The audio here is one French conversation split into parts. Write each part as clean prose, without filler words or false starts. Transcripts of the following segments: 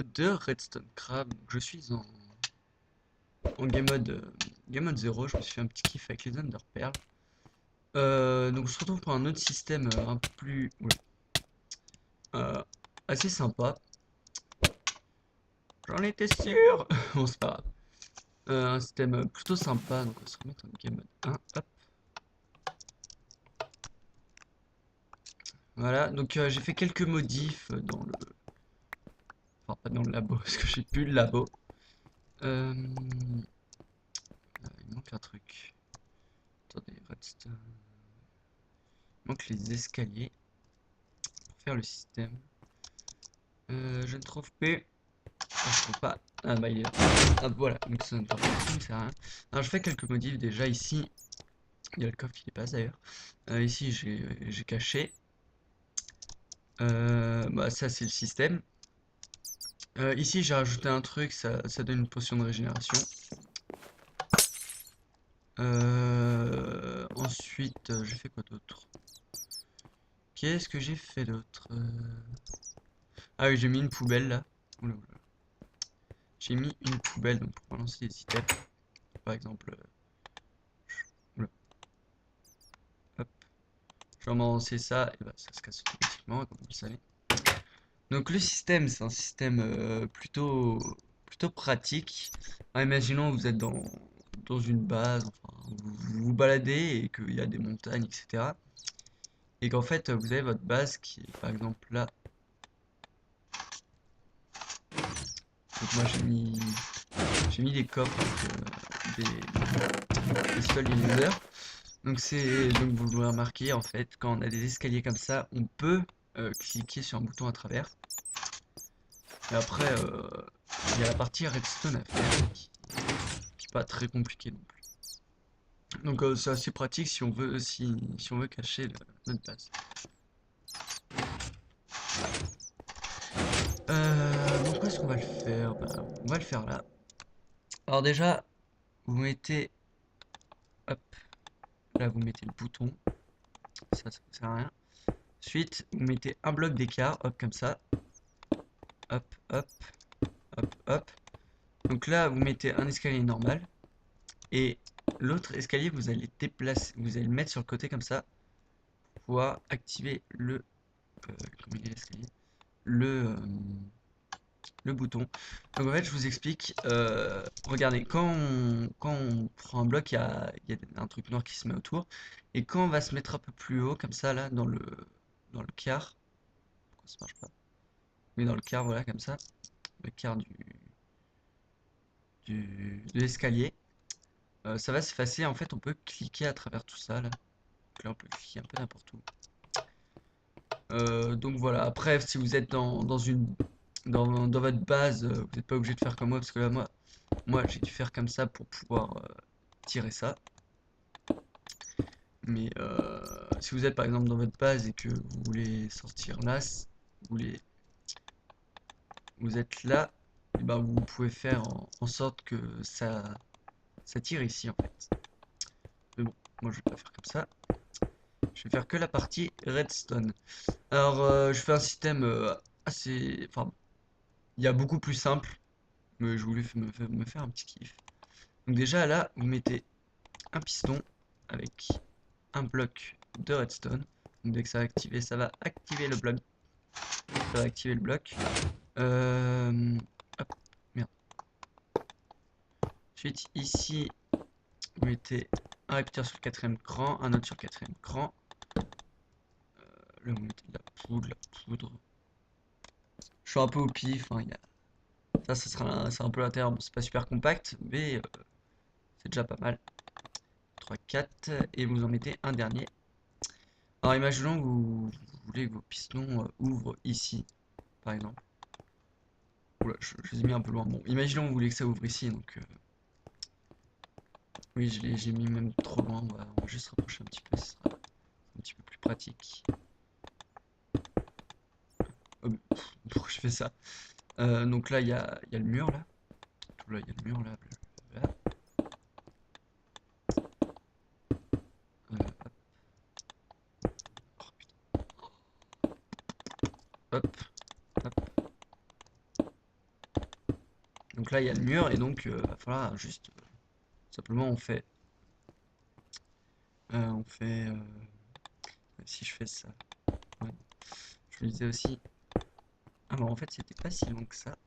De Redstone Crab. Je suis en game mode 0. Je me suis fait un petit kiff avec les Ender Pearl. Donc on se retrouve pour un autre système un peu plus euh, assez sympa. J'en étais sûr. Bon, c'est pas grave. Un système plutôt sympa. Donc on va se remettre en game mode 1. Hop. Voilà. Donc j'ai fait quelques modifs dans le. Enfin, pas dans le labo, parce que j'ai plus le labo. Il manque un truc. Attendez, Redstone. Il manque les escaliers pour faire le système. Je ne trouve plus. Ah, je trouve pas. Ah bah il est là. Ah voilà, donc ça ne sert à rien. Alors je fais quelques modifs déjà ici. Il y a le coffre qui dépasse d'ailleurs. Ici j'ai caché. Bah ça c'est le système. Ici j'ai rajouté un truc, ça donne une potion de régénération. Ensuite j'ai fait quoi d'autre? Qu'est-ce que j'ai fait d'autre? Ah oui, j'ai mis une poubelle là. Oula, oula. J'ai mis une poubelle donc pour balancer des items. Par exemple. Oula, hop. Je vais balancer ça, et bah ça se casse automatiquement, comme vous le savez. Donc le système, c'est un système plutôt pratique. Alors, imaginons que vous êtes dans une base, enfin, vous vous baladez et qu'il y a des montagnes, etc. Et qu'en fait, vous avez votre base qui est par exemple là. Donc moi j'ai mis des coffres avec des seuls Ender. Donc vous le remarquez en fait, quand on a des escaliers comme ça, on peut cliquer sur un bouton à travers. Et après, il y a la partie redstone à faire qui est pas très compliquée non plus. Donc c'est assez pratique si on veut cacher notre base. Donc où est-ce qu'on va le faire? Bah, on va le faire là. Alors déjà, vous mettez, hop, là vous mettez le bouton, ça sert à rien. Ensuite, vous mettez un bloc d'écart, hop comme ça, hop, hop, hop, hop. Donc là, vous mettez un escalier normal et l'autre escalier, vous allez déplacer, vous allez le mettre sur le côté comme ça pour pouvoir activer comment il est l'escalier? Le, euh, le bouton. Donc en fait, je vous explique. Regardez, quand on prend un bloc, il y a un truc noir qui se met autour. Et quand on va se mettre un peu plus haut, comme ça, là, dans le quart. Pourquoi ça marche pas? Mais dans le quart, voilà, comme ça. Le quart de l'escalier. Ça va s'effacer. En fait, on peut cliquer à travers tout ça, là. Donc là, on peut cliquer un peu n'importe où. Donc voilà, après, si vous êtes dans votre base, vous n'êtes pas obligé de faire comme moi, parce que là, moi j'ai dû faire comme ça pour pouvoir tirer ça. Mais si vous êtes par exemple dans votre base et que vous voulez sortir là, vous êtes là, et ben vous pouvez faire en sorte que ça tire ici en fait. Mais bon, moi je vais pas faire comme ça. Je vais faire que la partie redstone. Alors je fais un système assez... Enfin, il y a beaucoup plus simple, mais je voulais me faire un petit kiff. Donc déjà là, vous mettez un piston avec un bloc de redstone. Donc dès que ça va activer, ça va activer le bloc. Ça va activer le bloc. Hop, merde. Ensuite, ici, vous mettez un répéteur sur le quatrième cran, un autre sur le quatrième cran. Là, vous mettez de la poudre, Je suis un peu au pif. Hein, c'est un peu l'intérieur. Bon, c'est pas super compact, mais c'est déjà pas mal. 3, 4, et vous en mettez un dernier. Alors, imaginons que vous voulez que vos pistons ouvrent ici, par exemple. Oula, je les ai mis un peu loin. Bon, imaginons que vous voulez que ça ouvre ici, donc oui, j'ai mis même trop loin. On va juste se rapprocher un petit peu, ce sera un petit peu plus pratique. Oh, mais, pourquoi je fais ça? Donc là, il y a le mur là. Tout là, il y a le mur là. Voilà. Hop, oh, putain. Hop, hop. Donc là, il y a le mur et donc va falloir juste simplement on fait si je fais ça. Ouais. Je me disais aussi. Ah bon, en fait, c'était pas si long que ça.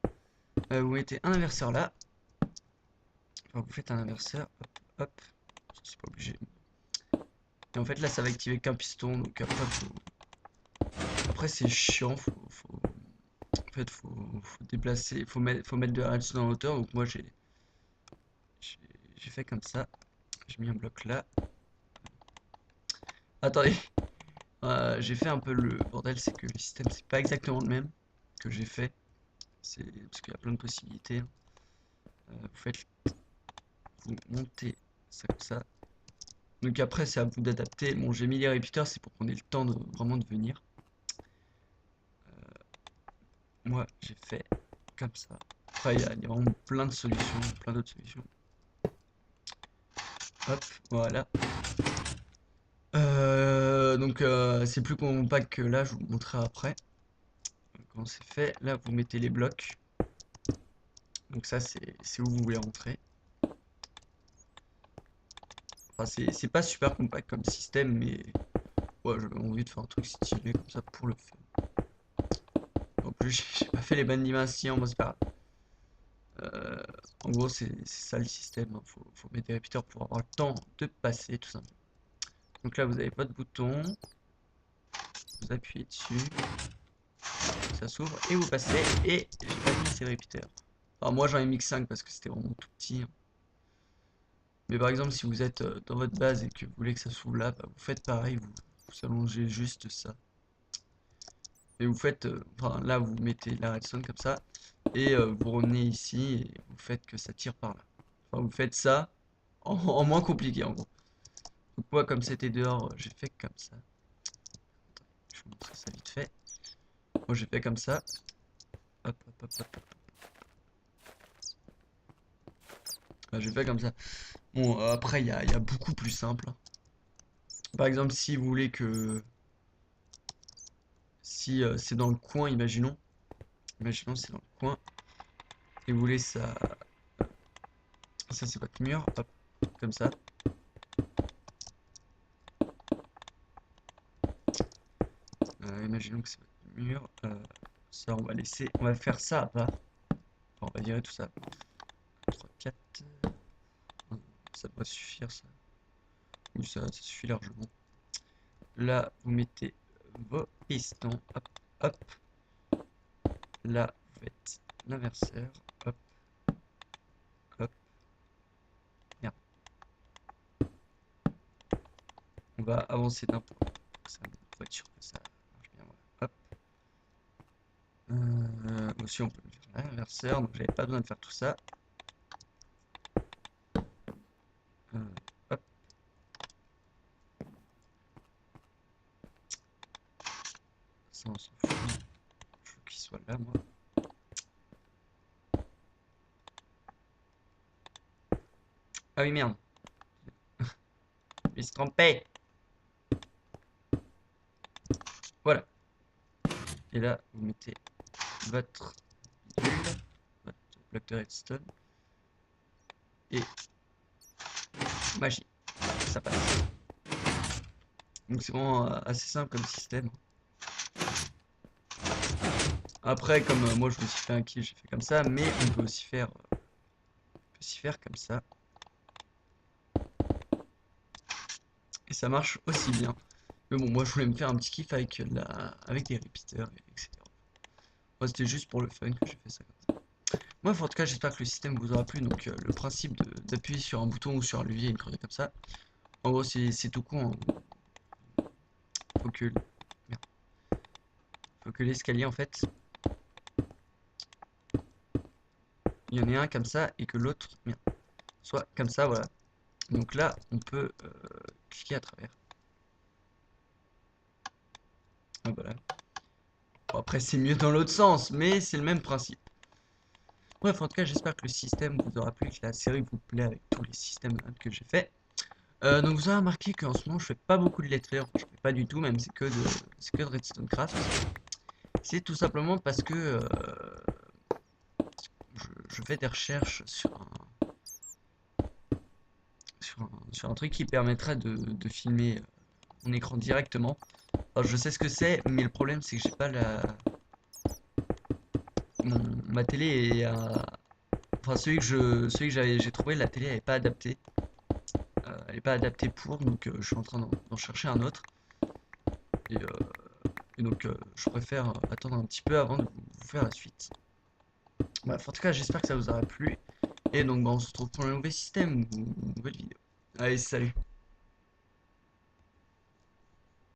Vous mettez un inverseur là. Enfin, vous faites un inverseur. Hop, hop. C'est pas obligé. Et en fait, là, ça va activer qu'un piston. Donc après, c'est chiant. En fait, faut déplacer. Faut mettre de la redstone en hauteur. Donc moi, j'ai j'ai fait comme ça. J'ai mis un bloc là. Attendez. J'ai fait un peu le bordel. C'est que le système, c'est pas exactement le même que j'ai fait. C'est parce qu'il y a plein de possibilités, hein. Vous montez ça comme ça. Donc après, c'est à vous d'adapter. Bon, j'ai mis les repeaters, c'est pour qu'on ait le temps de vraiment de venir. Moi, j'ai fait comme ça. Après, il y a vraiment plein de solutions, plein d'autres solutions. Hop, voilà. Donc, c'est plus compact que là, je vous montrerai après. Comment c'est fait. Là, vous mettez les blocs. Donc ça, c'est où vous voulez rentrer. Enfin, c'est pas super compact comme système, mais ouais, j'avais envie de faire un truc stylé comme ça pour le fun. En plus, j'ai pas fait les bonnes dimensions, bon, c'est pas grave. En gros, c'est ça le système, hein. Faut mettre des répéteurs pour avoir le temps de passer, tout simplement. Donc là, vous avez votre bouton, vous appuyez dessus, ça s'ouvre et vous passez. Et j'ai pas mis ces répéteurs. Alors moi, j'en ai mis que 5 parce que c'était vraiment tout petit, hein. Mais par exemple, si vous êtes dans votre base et que vous voulez que ça s'ouvre là, bah, vous faites pareil, vous allongez juste ça. Et vous faites, enfin là, vous mettez la redstone comme ça et vous revenez ici et vous faites que ça tire par là. Enfin, vous faites ça en moins compliqué en gros. Donc moi, comme c'était dehors, j'ai fait comme ça. Je vais vous montrer ça vite fait. Moi, j'ai fait comme ça. Hop, hop, hop, hop. J'ai fait comme ça. Bon, après, il y a beaucoup plus simple, hein. Par exemple, si vous voulez que... Si c'est dans le coin, imaginons c'est dans le coin, et vous voulez ça... Ça, c'est votre mur, hop, comme ça. Imaginons que c'est votre mur. Ça, on va faire ça à part. Enfin, on va virer tout ça. 3, 4. Ça devrait suffire, ça. Oui, ça suffit largement. Là, vous mettez vos pistons. Hop, hop. Là, vous faites l'inverseur. Hop, hop. Merde. On va avancer d'un point. Ça, faut être sûr que ça marche bien. Voilà. Hop. Aussi, on peut faire l'inverseur. Donc, j'avais pas besoin de faire tout ça. Hop. Ça, on s'en fout. Je veux qu'il soit là, moi. Ah oui, merde. Il se trompait. Voilà. Et là, vous mettez votre bidule, votre bloc de redstone. Et magie. Ça passe. Donc c'est vraiment assez simple comme système. Après, comme moi je me suis fait un kill, j'ai fait comme ça, mais on peut aussi faire comme ça. Et ça marche aussi bien. Mais bon, moi je voulais me faire un petit kiff avec avec des repeaters, etc. Moi c'était juste pour le fun que j'ai fait ça comme ça. Moi en tout cas j'espère que le système vous aura plu. Donc le principe d'appuyer sur un bouton ou sur un levier et une connerie comme ça. En gros c'est tout con, hein. Faut que, merde. Faut que l'escalier en fait, il y en ait un comme ça et que l'autre soit comme ça, voilà. Donc là on peut cliquer à travers. Ah, voilà. Bon, après c'est mieux dans l'autre sens, mais c'est le même principe. Bref, en tout cas, j'espère que le système vous aura plu, que la série vous plaît avec tous les systèmes que j'ai fait. Donc vous avez remarqué qu'en ce moment je fais pas beaucoup de lettres, je fais pas du tout, même c'est que de Redstone Craft. C'est tout simplement parce que je je fais des recherches sur un truc qui permettrait de filmer mon écran directement. Alors, je sais ce que c'est, mais le problème c'est que j'ai pas ma télé est enfin celui que j'ai trouvé, la télé elle est pas adaptée. Elle est pas adaptée pour, donc je suis en train d'en chercher un autre. Et, euh, et donc je préfère attendre un petit peu avant de vous faire la suite. Bref, en tout cas, j'espère que ça vous aura plu. Et donc, bah, on se retrouve pour un nouvel système ou une nouvelle vidéo. Allez, salut!